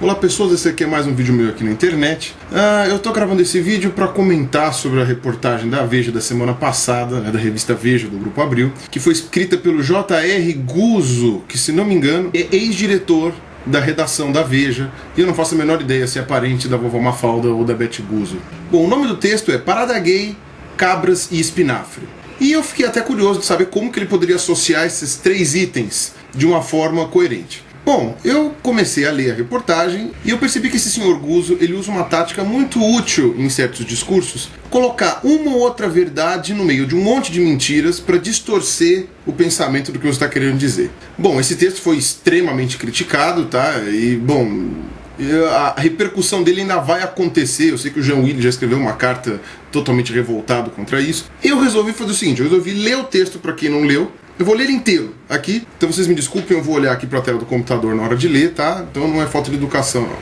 Olá pessoas, esse aqui é mais um vídeo meu aqui na internet. Eu tô gravando esse vídeo para comentar sobre a reportagem da Veja da semana passada, né, da revista Veja, do Grupo Abril, que foi escrita pelo J.R. Guzzo, que, se não me engano, é ex-diretor da redação da Veja, e eu não faço a menor ideia se é parente da vovó Mafalda ou da Beth Guzzo. Bom, o nome do texto é Parada Gay, Cabras e Espinafre. E eu fiquei até curioso de saber como que ele poderia associar esses três itens de uma forma coerente. Bom, eu comecei a ler a reportagem e eu percebi que esse senhor Guzzo, ele usa uma tática muito útil em certos discursos, colocar uma ou outra verdade no meio de um monte de mentiras para distorcer o pensamento do que você está querendo dizer. Bom, esse texto foi extremamente criticado, tá? E, bom, a repercussão dele ainda vai acontecer. Eu sei que o Jean Willis já escreveu uma carta totalmente revoltado contra isso. Eu resolvi fazer o seguinte, eu resolvi ler o texto para quem não leu. Eu vou ler ele inteiro aqui, então vocês me desculpem, eu vou olhar aqui para a tela do computador na hora de ler, tá? Então não é falta de educação, não.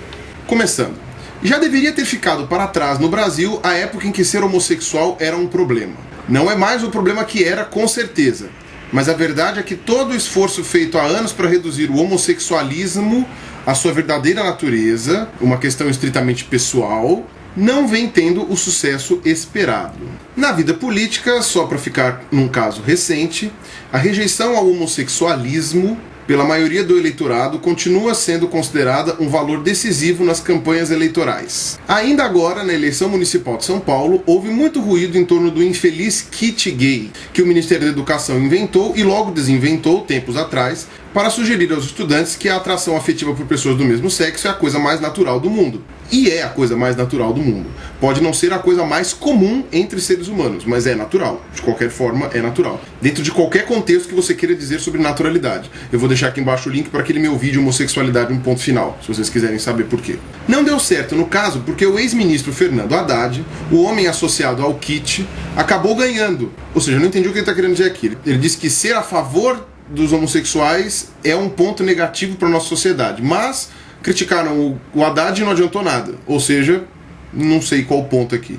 Começando. Já deveria ter ficado para trás no Brasil a época em que ser homossexual era um problema. Não é mais o problema que era, com certeza. Mas a verdade é que todo o esforço feito há anos para reduzir o homossexualismo à sua verdadeira natureza, uma questão estritamente pessoal, não vem tendo o sucesso esperado. Na vida política, só para ficar num caso recente, a rejeição ao homossexualismo pela maioria do eleitorado continua sendo considerada um valor decisivo nas campanhas eleitorais. Ainda agora, na eleição municipal de São Paulo, houve muito ruído em torno do infeliz kit gay, que o Ministério da Educação inventou e logo desinventou, tempos atrás, para sugerir aos estudantes que a atração afetiva por pessoas do mesmo sexo é a coisa mais natural do mundo. E é a coisa mais natural do mundo. Pode não ser a coisa mais comum entre seres humanos, mas é natural. De qualquer forma, é natural. Dentro de qualquer contexto que você queira dizer sobre naturalidade. Eu vou deixar aqui embaixo o link para aquele meu vídeo Homossexualidade um ponto final, se vocês quiserem saber por quê. Não deu certo no caso porque o ex-ministro Fernando Haddad, o homem associado ao kit, acabou ganhando. Ou seja, eu não entendi o que ele está querendo dizer aqui. Ele disse que ser a favor dos homossexuais é um ponto negativo para a nossa sociedade, mas criticaram o Haddad e não adiantou nada, ou seja, não sei qual o ponto aqui.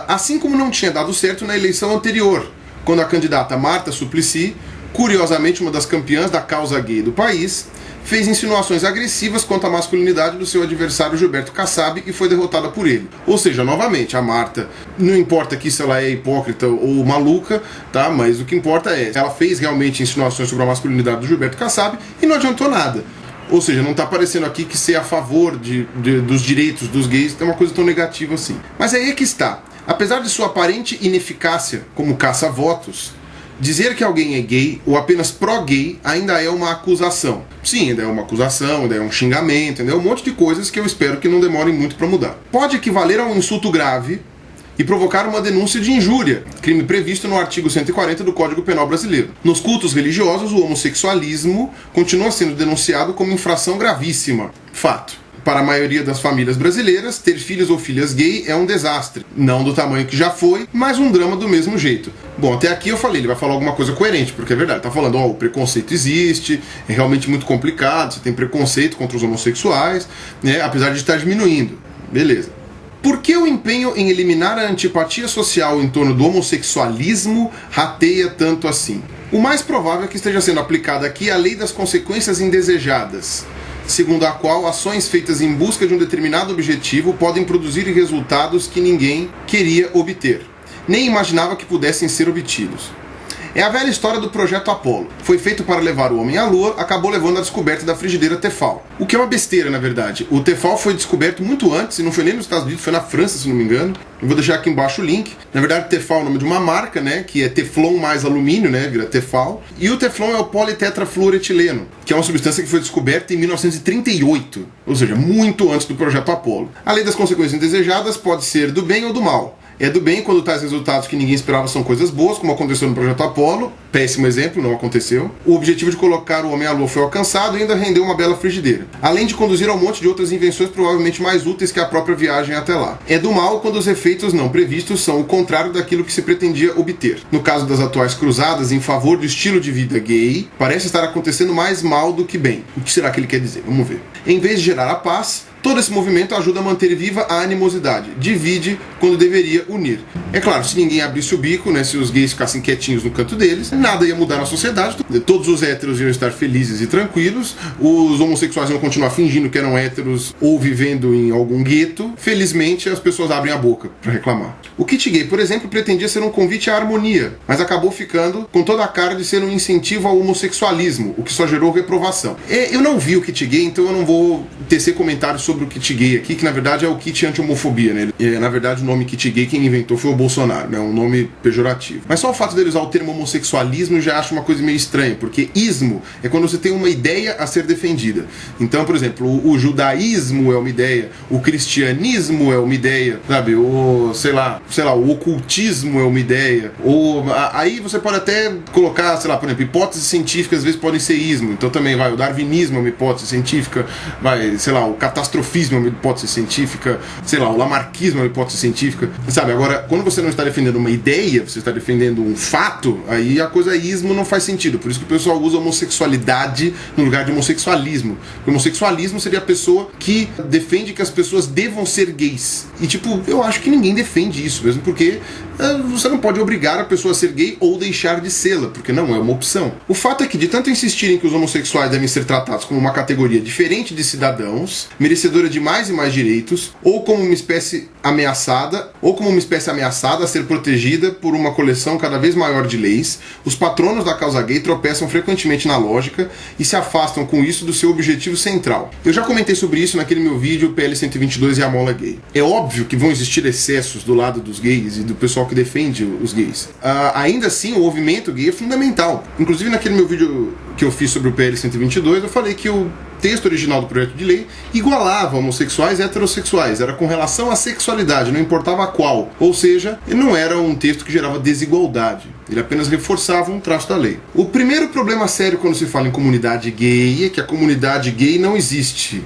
Assim como não tinha dado certo na eleição anterior, quando a candidata Marta Suplicy, curiosamente uma das campeãs da causa gay do país, fez insinuações agressivas quanto à masculinidade do seu adversário Gilberto Kassab e foi derrotada por ele. Ou seja, novamente, a Marta, não importa aqui se ela é hipócrita ou maluca, tá? Mas o que importa é, ela fez realmente insinuações sobre a masculinidade do Gilberto Kassab e não adiantou nada. Ou seja, não está aparecendo aqui que ser a favor dos direitos dos gays é uma coisa tão negativa assim. Mas aí é que está. Apesar de sua aparente ineficácia como caça-votos, dizer que alguém é gay ou apenas pró-gay ainda é uma acusação. Sim, ainda é uma acusação, ainda é um xingamento, ainda é um monte de coisas que eu espero que não demorem muito para mudar. Pode equivaler a um insulto grave e provocar uma denúncia de injúria, crime previsto no artigo 140 do Código Penal brasileiro. Nos cultos religiosos, o homossexualismo continua sendo denunciado como infração gravíssima. Fato. Para a maioria das famílias brasileiras, ter filhos ou filhas gay é um desastre. Não do tamanho que já foi, mas um drama do mesmo jeito. Bom, até aqui eu falei, ele vai falar alguma coisa coerente, porque é verdade, tá falando, o preconceito existe, é realmente muito complicado, você tem preconceito contra os homossexuais, né, apesar de estar diminuindo. Beleza. Por que o empenho em eliminar a antipatia social em torno do homossexualismo rateia tanto assim? O mais provável é que esteja sendo aplicada aqui a lei das consequências indesejadas, segundo a qual ações feitas em busca de um determinado objetivo podem produzir resultados que ninguém queria obter, nem imaginava que pudessem ser obtidos. É a velha história do projeto Apollo. Foi feito para levar o homem à lua, acabou levando à descoberta da frigideira Tefal. O que é uma besteira, na verdade. O Tefal foi descoberto muito antes, e não foi nem nos Estados Unidos, foi na França, se não me engano. Eu vou deixar aqui embaixo o link. Na verdade, Tefal é o nome de uma marca, né, que é Teflon mais alumínio, né, vira Tefal. E o Teflon é o politetrafluoretileno, que é uma substância que foi descoberta em 1938, ou seja, muito antes do projeto Apollo. A lei das consequências indesejadas pode ser do bem ou do mal. É do bem quando tais resultados que ninguém esperava são coisas boas, como aconteceu no projeto Apollo, péssimo exemplo, não aconteceu. O objetivo de colocar o homem à lua foi alcançado e ainda rendeu uma bela frigideira, além de conduzir a um monte de outras invenções provavelmente mais úteis que a própria viagem até lá. É do mal quando os efeitos não previstos são o contrário daquilo que se pretendia obter. No caso das atuais cruzadas em favor do estilo de vida gay, parece estar acontecendo mais mal do que bem. O que será que ele quer dizer? Vamos ver. Em vez de gerar a paz, Todo esse movimento ajuda a manter viva a animosidade, divide quando deveria unir. É claro, se ninguém abrisse o bico, né, se os gays ficassem quietinhos no canto deles, nada ia mudar na sociedade, todos os héteros iam estar felizes e tranquilos, os homossexuais iam continuar fingindo que eram héteros ou vivendo em algum gueto. Felizmente, as pessoas abrem a boca para reclamar. O kit gay, por exemplo, pretendia ser um convite à harmonia, mas acabou ficando com toda a cara de ser um incentivo ao homossexualismo, o que só gerou reprovação. Eu não vi o kit gay, então eu não vou tecer comentários sobre o kit gay aqui, que na verdade é o kit anti-homofobia, né? Na verdade o nome kit gay quem inventou foi o Bolsonaro, né? Um nome pejorativo. Mas só o fato dele usar o termo homossexualismo eu já acho uma coisa meio estranha, porque ismo é quando você tem uma ideia a ser defendida. Então, por exemplo, o judaísmo é uma ideia, o cristianismo é uma ideia, sabe? O, sei lá, o ocultismo é uma ideia, ou aí você pode até colocar, sei lá, por exemplo, hipóteses científicas às vezes podem ser ismo, então também vai, o darwinismo é uma hipótese científica, vai, sei lá, o catastrofismo é uma hipótese científica, sei lá, o lamarquismo é uma hipótese científica, sabe? Agora, quando você não está defendendo uma ideia, você está defendendo um fato, aí a coisa ismo não faz sentido, por isso que o pessoal usa homossexualidade no lugar de homossexualismo. O homossexualismo seria a pessoa que defende que as pessoas devam ser gays, e tipo, eu acho que ninguém defende isso, mesmo porque você não pode obrigar a pessoa a ser gay ou deixar de sê-la, porque não é uma opção. O fato é que, de tanto insistirem que os homossexuais devem ser tratados como uma categoria diferente de cidadãos, merecedora de mais e mais direitos, ou como uma espécie ameaçada a ser protegida por uma coleção cada vez maior de leis, os patronos da causa gay tropeçam frequentemente na lógica e se afastam com isso do seu objetivo central. Eu já comentei sobre isso naquele meu vídeo PL 122 e a mola gay. É óbvio que vão existir excessos do lado dos gays e do pessoal que defende os gays. Ainda assim, o movimento gay é fundamental. Inclusive, naquele meu vídeo que eu fiz sobre o PL 122, eu falei que o texto original do projeto de lei igualava homossexuais e heterossexuais, era com relação à sexualidade, não importava qual, ou seja, não era um texto que gerava desigualdade, ele apenas reforçava um traço da lei. O primeiro problema sério quando se fala em comunidade gay é que a comunidade gay não existe.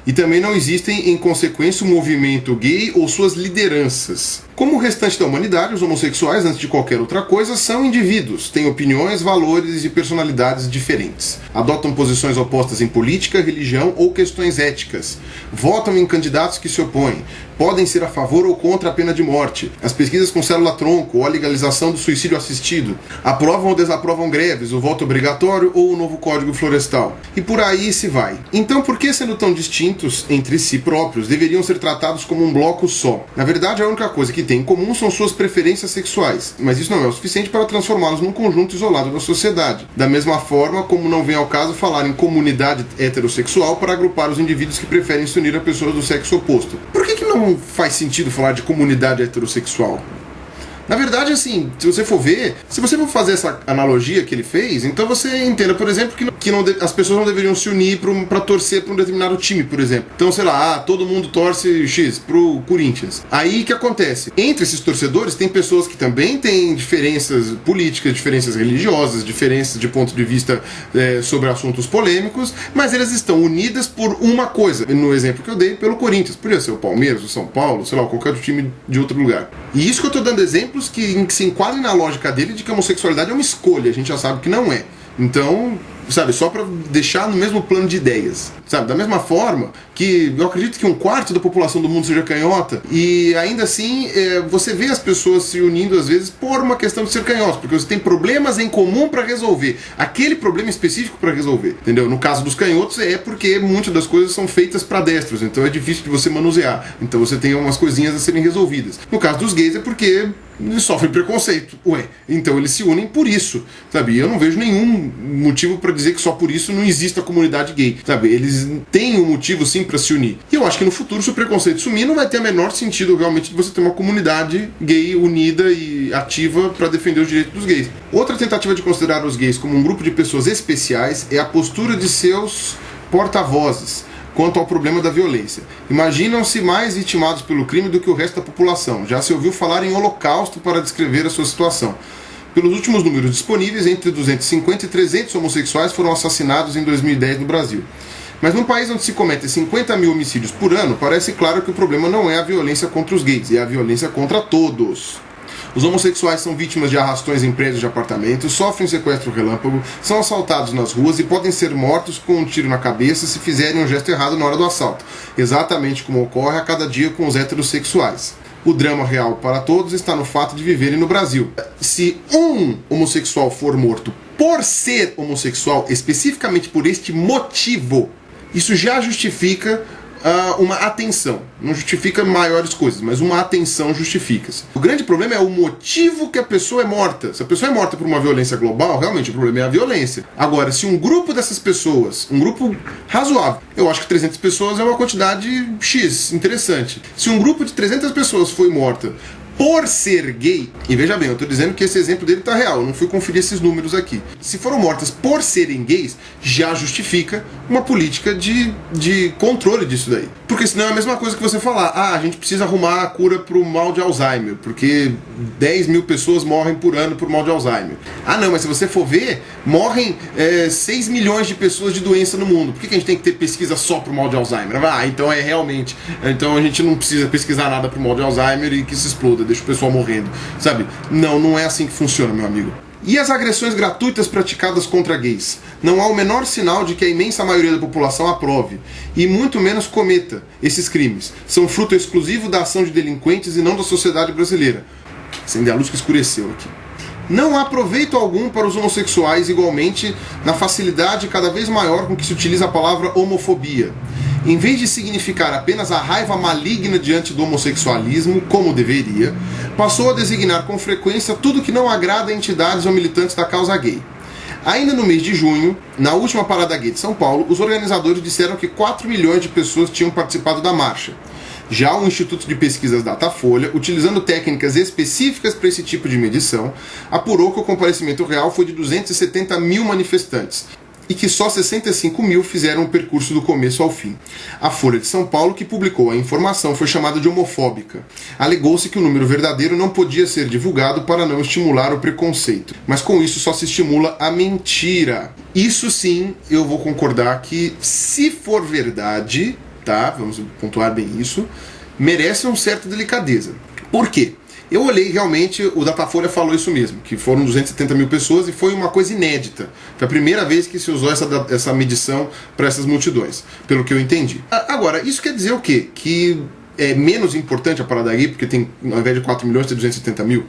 E também não existem, em consequência, o movimento gay ou suas lideranças. Como o restante da humanidade, os homossexuais, antes de qualquer outra coisa, são indivíduos, têm opiniões, valores e personalidades diferentes. Adotam posições opostas em política, religião ou questões éticas. Votam em candidatos que se opõem. Podem ser a favor ou contra a pena de morte. As pesquisas com célula-tronco ou a legalização do suicídio assistido. Aprovam ou desaprovam greves, o voto obrigatório ou o novo Código Florestal. E por aí se vai. Então, por que, sendo tão distintos entre si próprios, deveriam ser tratados como um bloco só? Na verdade, a única coisa que tem em comum são suas preferências sexuais, mas isso não é o suficiente para transformá-los num conjunto isolado da sociedade. Da mesma forma como não vem ao caso falar em comunidade heterossexual para agrupar os indivíduos que preferem se unir a pessoas do sexo oposto. Por que não faz sentido falar de comunidade heterossexual? Na verdade, assim, se você for ver, se você for fazer essa analogia que ele fez, então você entenda, por exemplo, que as pessoas não deveriam se unir para torcer para um determinado time, por exemplo. Então, sei lá, todo mundo torce X pro Corinthians. Aí, o que acontece? Entre esses torcedores, tem pessoas que também têm diferenças políticas, diferenças religiosas, diferenças de ponto de vista sobre assuntos polêmicos, mas elas estão unidas por uma coisa. No exemplo que eu dei, pelo Corinthians. Podia ser o Palmeiras, o São Paulo, sei lá, qualquer outro time de outro lugar. E isso que eu tô dando exemplos que se enquadrem na lógica dele de que a homossexualidade é uma escolha, a gente já sabe que não é. Então, sabe, só para deixar no mesmo plano de ideias, sabe, da mesma forma que eu acredito que 1/4 da população do mundo seja canhota, e ainda assim você vê as pessoas se unindo às vezes por uma questão de ser canhotos, porque você tem problemas em comum para resolver, aquele problema específico para resolver, entendeu? No caso dos canhotos é porque muitas das coisas são feitas para destros, então é difícil de você manusear, então você tem umas coisinhas a serem resolvidas. No caso dos gays é porque eles sofrem preconceito, então eles se unem por isso, sabe? E eu não vejo nenhum motivo para dizer que só por isso não existe a comunidade gay, sabe? Eles têm um motivo sim para se unir. E eu acho que no futuro, se o preconceito sumir, não vai ter o menor sentido realmente de você ter uma comunidade gay unida e ativa para defender os direitos dos gays. Outra tentativa de considerar os gays como um grupo de pessoas especiais é a postura de seus porta-vozes quanto ao problema da violência. Imaginam-se mais vitimados pelo crime do que o resto da população. Já se ouviu falar em holocausto para descrever a sua situação. Pelos últimos números disponíveis, entre 250 e 300 homossexuais foram assassinados em 2010 no Brasil. Mas num país onde se cometem 50 mil homicídios por ano, parece claro que o problema não é a violência contra os gays, é a violência contra todos. Os homossexuais são vítimas de arrastões em prédios de apartamentos, sofrem sequestro relâmpago, são assaltados nas ruas e podem ser mortos com um tiro na cabeça se fizerem um gesto errado na hora do assalto, exatamente como ocorre a cada dia com os heterossexuais. O drama real para todos está no fato de viverem no Brasil. Se um homossexual for morto por ser homossexual, especificamente por este motivo, isso já justifica uma atenção. Não justifica maiores coisas, mas uma atenção justifica-se. O grande problema é o motivo que a pessoa é morta. Se a pessoa é morta por uma violência global, realmente o problema é a violência. Agora, se um grupo dessas pessoas, um grupo razoável, eu acho que 300 pessoas é uma quantidade X, interessante. Se um grupo de 300 pessoas foi morta por ser gay, e veja bem, eu estou dizendo que esse exemplo dele está real, eu não fui conferir esses números aqui. Se foram mortas por serem gays, já justifica uma política de controle disso daí. Porque senão é a mesma coisa que você falar, a gente precisa arrumar a cura para o mal de Alzheimer, porque 10 mil pessoas morrem por ano por mal de Alzheimer. Não, mas se você for ver, morrem 6 milhões de pessoas de doença no mundo. Por que a gente tem que ter pesquisa só para o mal de Alzheimer? Então é realmente, então a gente não precisa pesquisar nada para o mal de Alzheimer e que se exploda, deixa o pessoal morrendo, sabe? Não é assim que funciona, meu amigo. E as agressões gratuitas praticadas contra gays? Não há o menor sinal de que a imensa maioria da população aprove, e muito menos cometa esses crimes. São fruto exclusivo da ação de delinquentes e não da sociedade brasileira. Acender a luz que escureceu aqui. Não há proveito algum para os homossexuais, igualmente, na facilidade cada vez maior com que se utiliza a palavra homofobia. Em vez de significar apenas a raiva maligna diante do homossexualismo, como deveria, passou a designar com frequência tudo que não agrada a entidades ou militantes da causa gay. Ainda no mês de junho, na última parada gay de São Paulo, os organizadores disseram que 4 milhões de pessoas tinham participado da marcha. Já o Instituto de Pesquisas Datafolha, utilizando técnicas específicas para esse tipo de medição, apurou que o comparecimento real foi de 270 mil manifestantes, e que só 65 mil fizeram o percurso do começo ao fim. A Folha de São Paulo, que publicou a informação, foi chamada de homofóbica. Alegou-se que o número verdadeiro não podia ser divulgado para não estimular o preconceito, mas com isso só se estimula a mentira. Isso sim, eu vou concordar que, se for verdade, tá, vamos pontuar bem isso, merece uma certa delicadeza. Por quê? Eu olhei realmente, o Datafolha falou isso mesmo, que foram 270 mil pessoas e foi uma coisa inédita. Foi a primeira vez que se usou essa medição para essas multidões, pelo que eu entendi. Agora, isso quer dizer o quê? Que é menos importante a parada gay, porque tem, ao invés de 4 milhões, tem 270 mil?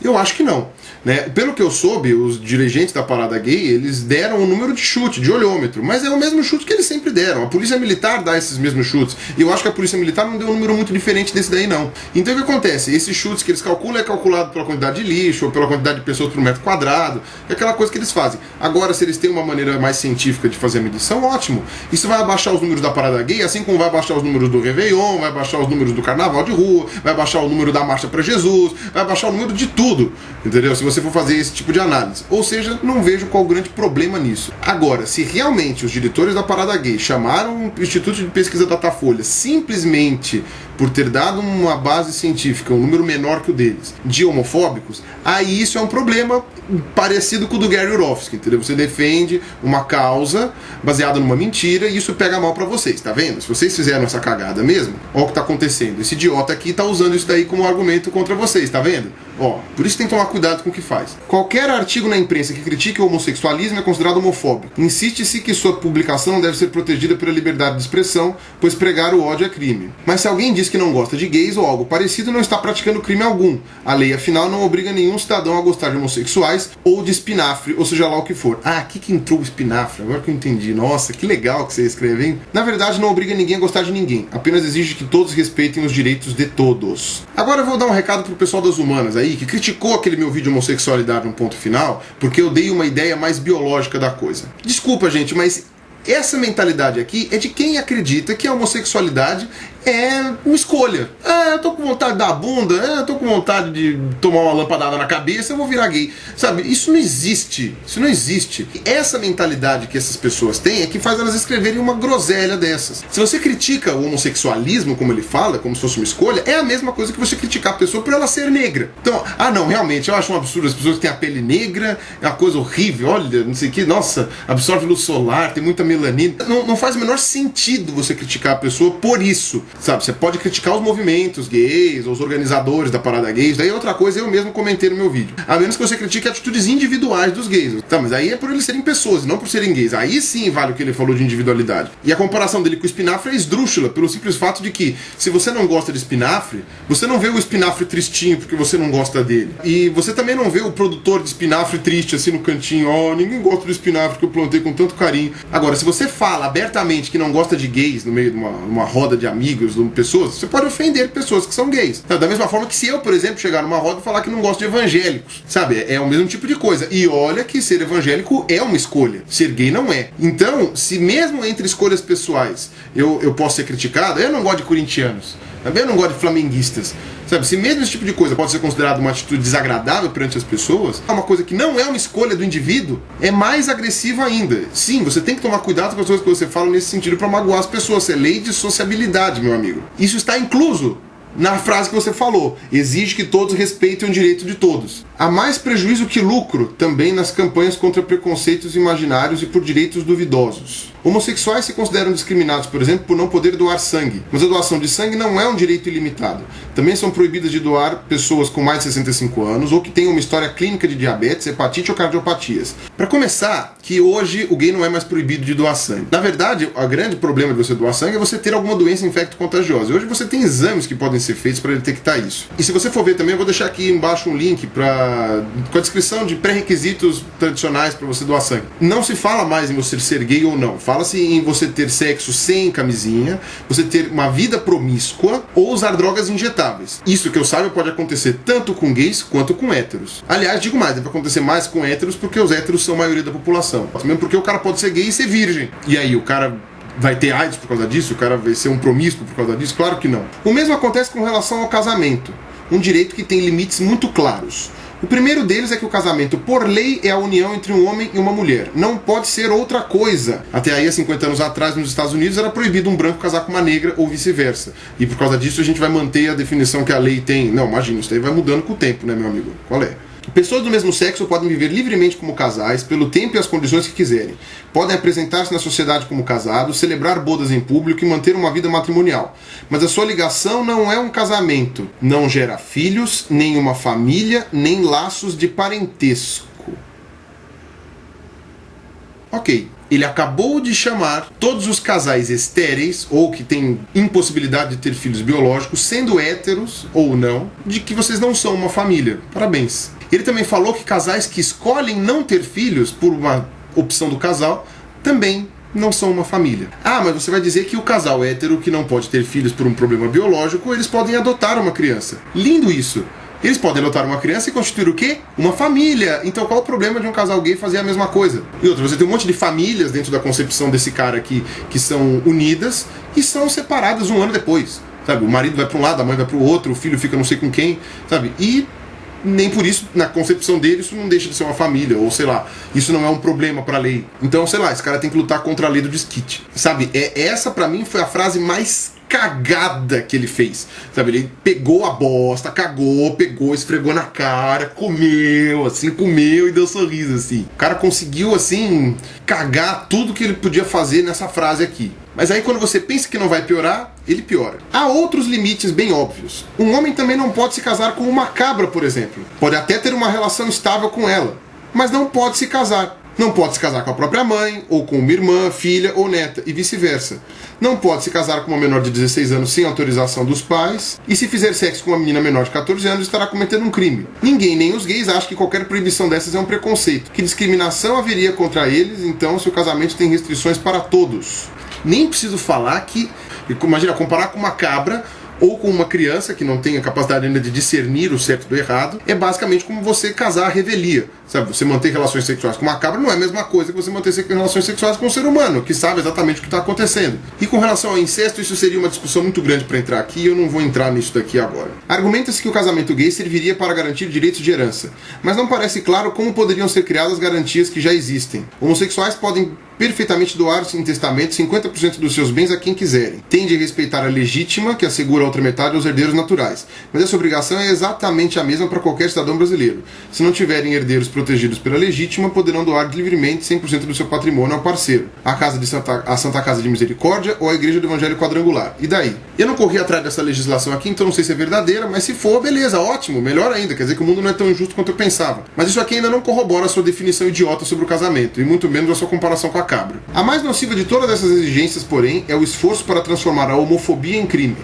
Eu acho que não. Né? Pelo que eu soube, os dirigentes da parada gay, eles deram um número de chute, de olhômetro, mas é o mesmo chute que eles sempre deram. A polícia militar dá esses mesmos chutes, e eu acho que a polícia militar não deu um número muito diferente desse daí não. Então o que acontece? Esses chutes que eles calculam é calculado pela quantidade de lixo, ou pela quantidade de pessoas por metro quadrado, é aquela coisa que eles fazem. Agora, se eles têm uma maneira mais científica de fazer a medição, ótimo. Isso vai abaixar os números da parada gay, assim como vai abaixar os números do Réveillon, vai abaixar os números do Carnaval de Rua, vai abaixar o número da Marcha para Jesus, vai abaixar o número de tudo, entendeu? Se você for fazer esse tipo de análise. Ou seja, não vejo qual o grande problema nisso. Agora, se realmente os diretores da parada gay chamaram o Instituto de Pesquisa Datafolha simplesmente por ter dado uma base científica, um número menor que o deles, de homofóbicos, aí isso é um problema parecido com o do Gary Yourofsky, entendeu? Você defende uma causa baseada numa mentira e isso pega mal pra vocês, tá vendo? Se vocês fizeram essa cagada mesmo, ó o que tá acontecendo. Esse idiota aqui tá usando isso daí como argumento contra vocês, tá vendo? Ó, por isso tem que tomar cuidado com o que faz. Qualquer artigo na imprensa que critique o homossexualismo é considerado homofóbico. Insiste-se que sua publicação não deve ser protegida pela liberdade de expressão, pois pregar o ódio é crime. Mas se alguém diz que não gosta de gays ou algo parecido, não está praticando crime algum. A lei, afinal, não obriga nenhum cidadão a gostar de homossexuais ou de espinafre, ou seja lá o que for. Aqui que entrou o espinafre, agora que eu entendi. Nossa, que legal que você escreve, hein? Na verdade, não obriga ninguém a gostar de ninguém, apenas exige que todos respeitem os direitos de todos. Agora eu vou dar um recado pro pessoal das humanas aí, que criticou aquele meu vídeo homossexualidade no ponto final, porque eu dei uma ideia mais biológica da coisa. Desculpa, gente, mas essa mentalidade aqui é de quem acredita que a homossexualidade é uma escolha. Eu tô com vontade de dar a bunda, eu tô com vontade de tomar uma lampadada na cabeça, eu vou virar gay. Sabe, isso não existe. Isso não existe. Essa mentalidade que essas pessoas têm é que faz elas escreverem uma groselha dessas. Se você critica o homossexualismo, como ele fala, como se fosse uma escolha, é a mesma coisa que você criticar a pessoa por ela ser negra. Então, não, realmente, eu acho um absurdo as pessoas que têm a pele negra, é uma coisa horrível, olha, não sei o que, nossa, absorve luz solar, tem muita melanina, melanina. Não faz o menor sentido você criticar a pessoa por isso, sabe? Você pode criticar os movimentos gays, os organizadores da parada gays, daí outra coisa eu mesmo comentei no meu vídeo. A menos que você critique atitudes individuais dos gays. Tá, mas aí é por eles serem pessoas, não por serem gays. Aí sim vale o que ele falou de individualidade. E a comparação dele com o espinafre é esdrúxula, pelo simples fato de que, se você não gosta de espinafre, você não vê o espinafre tristinho porque você não gosta dele. E você também não vê o produtor de espinafre triste assim no cantinho, ninguém gosta do espinafre que eu plantei com tanto carinho. Agora, se você fala abertamente que não gosta de gays no meio de uma roda de amigos, de pessoas, você pode ofender pessoas que são gays. Da mesma forma que se eu, por exemplo, chegar numa roda e falar que não gosto de evangélicos, sabe? É o mesmo tipo de coisa. E olha que ser evangélico é uma escolha, ser gay não é. Então, se mesmo entre escolhas pessoais eu posso ser criticado, eu não gosto de corintianos, eu não gosto de flamenguistas, sabe? Se mesmo esse tipo de coisa pode ser considerado uma atitude desagradável perante as pessoas, é uma coisa que não é uma escolha do indivíduo, é mais agressiva ainda. Sim, você tem que tomar cuidado com as coisas que você fala nesse sentido para magoar as pessoas. É lei de sociabilidade, meu amigo. Isso está incluso na frase que você falou: exige que todos respeitem o direito de todos. Há mais prejuízo que lucro também nas campanhas contra preconceitos imaginários e por direitos duvidosos. Homossexuais se consideram discriminados, por exemplo, por não poder doar sangue. Mas a doação de sangue não é um direito ilimitado. Também são proibidas de doar pessoas com mais de 65 anos ou que tenham uma história clínica de diabetes, hepatite ou cardiopatias. Para começar, que hoje o gay não é mais proibido de doar sangue. Na verdade, o grande problema de você doar sangue é você ter alguma doença infecto-contagiosa. Hoje você tem exames que podem ser feitos para detectar isso. E se você for ver também, eu vou deixar aqui embaixo um link com a descrição de pré-requisitos tradicionais para você doar sangue. Não se fala mais em você ser gay ou não. Fala-se em você ter sexo sem camisinha, você ter uma vida promíscua ou usar drogas injetáveis. Isso que eu saiba pode acontecer tanto com gays quanto com héteros. Aliás, digo mais, deve acontecer mais com héteros porque os héteros são a maioria da população. Mesmo porque o cara pode ser gay e ser virgem. E aí, o cara vai ter AIDS por causa disso? O cara vai ser um promíscuo por causa disso? Claro que não. O mesmo acontece com relação ao casamento. Um direito que tem limites muito claros. O primeiro deles é que o casamento, por lei, é a união entre um homem e uma mulher. Não pode ser outra coisa. Até aí, há 50 anos atrás, nos Estados Unidos, era proibido um branco casar com uma negra ou vice-versa. E por causa disso, a gente vai manter a definição que a lei tem. Não, imagina, isso daí vai mudando com o tempo, né, meu amigo? Qual é? Pessoas do mesmo sexo podem viver livremente como casais, pelo tempo e as condições que quiserem. Podem apresentar-se na sociedade como casados, celebrar bodas em público e manter uma vida matrimonial. Mas a sua ligação não é um casamento. Não gera filhos, nem uma família, nem laços de parentesco. Ok. Ele acabou de chamar todos os casais estéreis, ou que têm impossibilidade de ter filhos biológicos, sendo héteros ou não, de que vocês não são uma família. Parabéns. Ele também falou que casais que escolhem não ter filhos por uma opção do casal também não são uma família. Ah, mas você vai dizer que o casal hétero que não pode ter filhos por um problema biológico, eles podem adotar uma criança. Lindo isso. Eles podem adotar uma criança e constituir o quê? Uma família. Então qual o problema de um casal gay fazer a mesma coisa? E outra, você tem um monte de famílias dentro da concepção desse cara aqui que são unidas e são separadas um ano depois. Sabe? O marido vai para um lado, a mãe vai para o outro, o filho fica não sei com quem, sabe? E nem por isso, na concepção dele, isso não deixa de ser uma família, ou sei lá, isso não é um problema pra lei. Então, sei lá, esse cara tem que lutar contra a lei do desquite. Sabe, essa pra mim foi a frase mais cagada que ele fez, sabe, ele pegou a bosta, cagou, pegou, esfregou na cara, comeu e deu sorriso, assim. O cara conseguiu, assim, cagar tudo que ele podia fazer nessa frase aqui. Mas aí quando você pensa que não vai piorar, ele piora. Há outros limites bem óbvios. Um homem também não pode se casar com uma cabra, por exemplo. Pode até ter uma relação estável com ela, mas não pode se casar. Não pode se casar com a própria mãe, ou com uma irmã, filha ou neta, e vice-versa. Não pode se casar com uma menor de 16 anos sem autorização dos pais, e se fizer sexo com uma menina menor de 14 anos, estará cometendo um crime. Ninguém, nem os gays, acha que qualquer proibição dessas é um preconceito. Que discriminação haveria contra eles, então, se o casamento tem restrições para todos? Nem preciso falar que, imagina, comparar com uma cabra ou com uma criança que não tem a capacidade ainda de discernir o certo do errado, é basicamente como você casar à revelia. Sabe, você manter relações sexuais com uma cabra não é a mesma coisa que você manter relações sexuais com um ser humano, que sabe exatamente o que está acontecendo. E com relação ao incesto, isso seria uma discussão muito grande para entrar aqui, e eu não vou entrar nisso daqui agora. Argumenta-se que o casamento gay serviria para garantir direitos de herança, mas não parece claro como poderiam ser criadas as garantias que já existem. Homossexuais podem perfeitamente doar em testamento 50% dos seus bens a quem quiserem. Tem de respeitar a legítima, que assegura outra metade aos herdeiros naturais. Mas essa obrigação é exatamente a mesma para qualquer cidadão brasileiro. Se não tiverem herdeiros protegidos pela legítima, poderão doar livremente 100% do seu patrimônio ao parceiro, a Santa Casa de Misericórdia ou a Igreja do Evangelho Quadrangular. E daí? Eu não corri atrás dessa legislação aqui, então não sei se é verdadeira, mas se for, beleza, ótimo, melhor ainda, quer dizer que o mundo não é tão injusto quanto eu pensava. Mas isso aqui ainda não corrobora a sua definição idiota sobre o casamento, e muito menos a sua comparação com a cabra. A mais nociva de todas essas exigências, porém, é o esforço para transformar a homofobia em crime,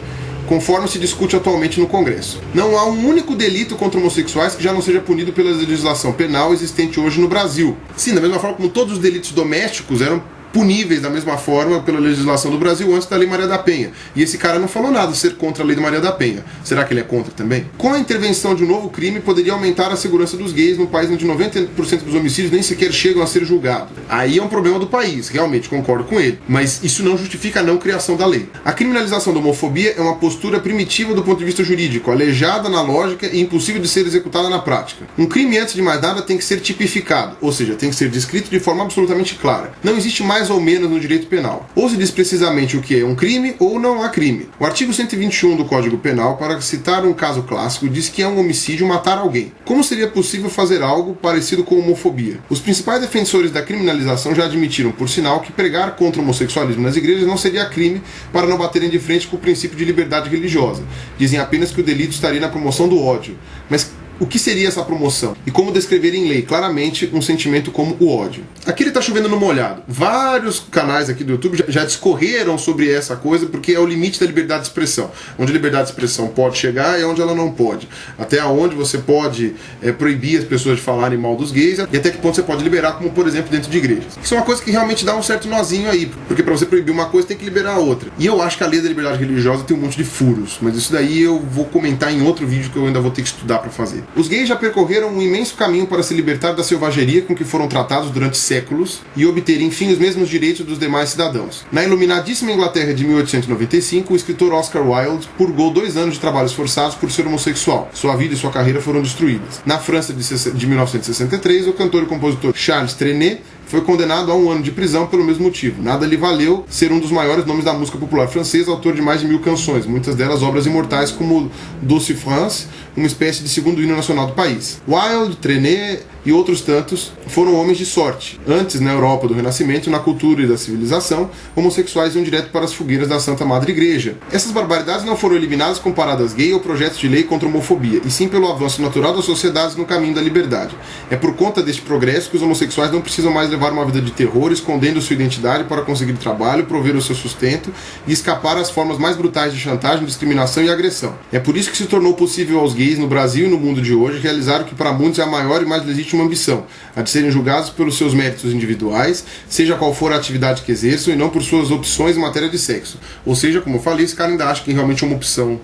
conforme se discute atualmente no Congresso. Não há um único delito contra homossexuais que já não seja punido pela legislação penal existente hoje no Brasil. Sim, da mesma forma como todos os delitos domésticos eram puníveis da mesma forma pela legislação do Brasil antes da Lei Maria da Penha. E esse cara não falou nada de ser contra a Lei da Maria da Penha. Será que ele é contra também? Com a intervenção de um novo crime, poderia aumentar a segurança dos gays num país onde 90% dos homicídios nem sequer chegam a ser julgados. Aí é um problema do país, realmente, concordo com ele. Mas isso não justifica a não criação da lei. A criminalização da homofobia é uma postura primitiva do ponto de vista jurídico, aleijada na lógica e impossível de ser executada na prática. Um crime, antes de mais nada, tem que ser tipificado, ou seja, tem que ser descrito de forma absolutamente clara. Não existe mais ou menos no direito penal. Ou se diz precisamente o que é um crime ou não há crime. O artigo 121 do Código Penal, para citar um caso clássico, diz que é um homicídio matar alguém. Como seria possível fazer algo parecido com homofobia? Os principais defensores da criminalização já admitiram, por sinal, que pregar contra o homossexualismo nas igrejas não seria crime para não baterem de frente com o princípio de liberdade religiosa. Dizem apenas que o delito estaria na promoção do ódio. Mas o que seria essa promoção? E como descrever em lei claramente um sentimento como o ódio? Aqui ele está chovendo no molhado. Vários canais aqui do YouTube já discorreram sobre essa coisa, porque é o limite da liberdade de expressão. Onde a liberdade de expressão pode chegar e onde ela não pode. Até onde você pode proibir as pessoas de falarem mal dos gays e até que ponto você pode liberar, como por exemplo dentro de igrejas. Isso é uma coisa que realmente dá um certo nozinho aí, porque para você proibir uma coisa tem que liberar a outra. E eu acho que a lei da liberdade religiosa tem um monte de furos, mas isso daí eu vou comentar em outro vídeo que eu ainda vou ter que estudar para fazer. Os gays já percorreram um imenso caminho para se libertar da selvageria com que foram tratados durante séculos e obter, enfim, os mesmos direitos dos demais cidadãos. Na iluminadíssima Inglaterra de 1895, o escritor Oscar Wilde purgou 2 anos de trabalhos forçados por ser homossexual. Sua vida e sua carreira foram destruídas. Na França de 1963, o cantor e compositor Charles Trenet foi condenado a 1 ano de prisão pelo mesmo motivo. Nada lhe valeu ser um dos maiores nomes da música popular francesa, autor de mais de 1000 canções, muitas delas obras imortais como Douce France, uma espécie de segundo hino nacional do país. Wilde, Trenet e outros tantos foram homens de sorte. Antes, na Europa do Renascimento, na cultura e da civilização, homossexuais iam direto para as fogueiras da Santa Madre Igreja. Essas barbaridades não foram eliminadas com paradas gay ou projetos de lei contra a homofobia, e sim pelo avanço natural das sociedades no caminho da liberdade. É por conta deste progresso que os homossexuais não precisam mais levar uma vida de terror, escondendo sua identidade para conseguir trabalho, prover o seu sustento e escapar às formas mais brutais de chantagem, discriminação e agressão. É por isso que se tornou possível aos gays no Brasil e no mundo de hoje realizar o que para muitos é a maior e mais legítima ambição, a de serem julgados pelos seus méritos individuais, seja qual for a atividade que exerçam, e não por suas opções em matéria de sexo. Ou seja, como eu falei, esse cara ainda acha que realmente é uma opção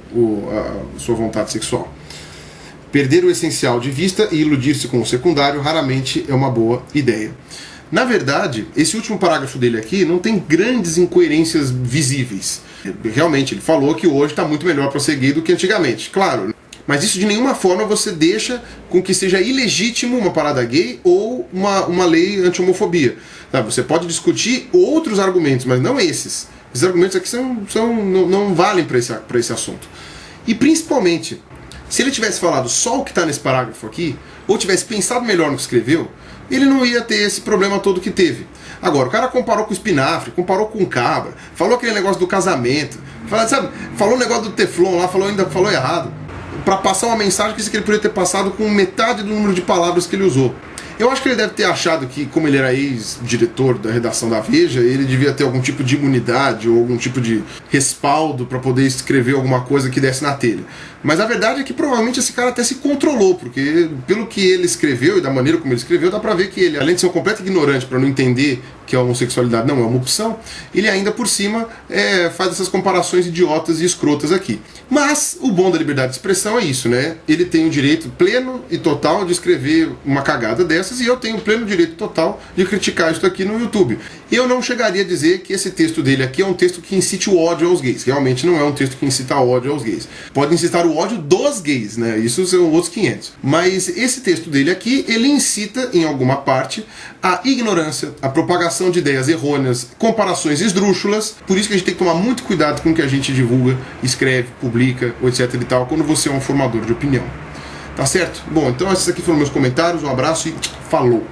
a sua vontade sexual. Perder o essencial de vista e iludir-se com o secundário raramente é uma boa ideia. Na verdade, esse último parágrafo dele aqui não tem grandes incoerências visíveis. Realmente, ele falou que hoje está muito melhor para ser gay do que antigamente, claro. Mas isso de nenhuma forma você deixa com que seja ilegítimo uma parada gay ou uma lei anti-homofobia. Você pode discutir outros argumentos, mas não esses. Esses argumentos aqui não valem para esse assunto. E principalmente, se ele tivesse falado só o que está nesse parágrafo aqui, ou tivesse pensado melhor no que escreveu, ele não ia ter esse problema todo que teve. Agora, o cara comparou com o espinafre, comparou com o cabra, falou aquele negócio do casamento, falou o negócio do Teflon lá, ainda falou errado, para passar uma mensagem que ele poderia ter passado com metade do número de palavras que ele usou. Eu acho que ele deve ter achado que, como ele era ex-diretor da redação da Veja, ele devia ter algum tipo de imunidade ou algum tipo de respaldo para poder escrever alguma coisa que desse na telha. Mas a verdade é que provavelmente esse cara até se controlou, porque pelo que ele escreveu e da maneira como ele escreveu, dá pra ver que ele, além de ser um completo ignorante para não entender que a homossexualidade não é uma opção, ele ainda por cima faz essas comparações idiotas e escrotas aqui. Mas o bom da liberdade de expressão é isso, né? Ele tem o direito pleno e total de escrever uma cagada dessa conversas, e eu tenho pleno direito total de criticar isso aqui no YouTube. Eu não chegaria a dizer que esse texto dele aqui é um texto que incite o ódio aos gays. Realmente não é um texto que incita ódio aos gays. Pode incitar o ódio dos gays, né? Isso são outros 500. Mas esse texto dele aqui, ele incita, em alguma parte, a ignorância, a propagação de ideias errôneas, comparações esdrúxulas. Por isso que a gente tem que tomar muito cuidado com o que a gente divulga, escreve, publica, etc e tal, quando você é um formador de opinião. Tá certo? Bom, então esses aqui foram meus comentários. Um abraço e falou!